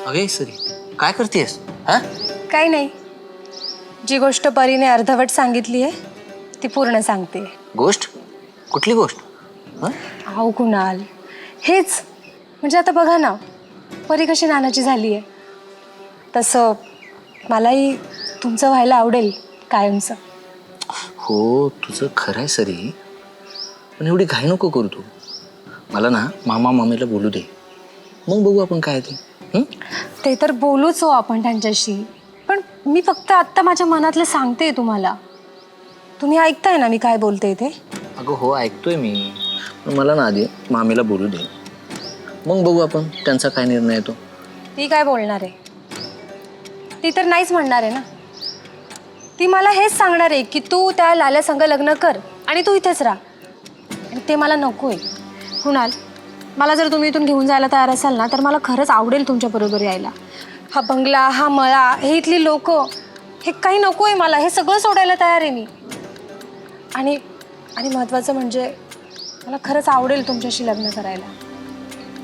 अगे सरी काय करतेस? हा काही नाही, जी गोष्ट परीने अर्धवट सांगितली आहे ती पूर्ण सांगते. गोष्ट? कुठली गोष्ट? हा अहो कुणाल, हेच म्हणजे आता बघा ना, परी कशी नानाची झाली आहे तसं मलाही तुमचं व्हायला आवडेल कायमचं. हो तुझं खरं आहे सरी, पण एवढी घाई नको करू तू. मला ना मामा मामीला बोलू दे, मग बघू आपण काय ते. ते तर बोलूच हो आपण त्यांच्याशी, पण मी फक्त आत्ता माझ्या मनातलं सांगते तुम्हाला. तुम्ही ऐकताय ना मी काय बोलते ते? अगं हो ऐकतोय मी, पण मला ना आधी मामीला बोलू दे, मग बघू आपण त्यांचा काय निर्णय येतो. ती काय बोलणार आहे? ती तर नाहीच म्हणणार आहे ना. ती मला हेच सांगणार आहे की तू त्या लाल्या संग लग्न कर आणि तू इथेच राहा, आणि ते मला नको आहे. कुणाल, मला जर तुम्ही इथून घेऊन जायला तयार असाल ना तर मला खरंच आवडेल तुमच्याबरोबर यायला. हा बंगला, हा मळा, हे इथली लोक, हे काही नको आहे मला. हे सगळं सोडायला तयार आहे मी. आणि महत्त्वाचं म्हणजे मला खरंच आवडेल तुमच्याशी लग्न करायला.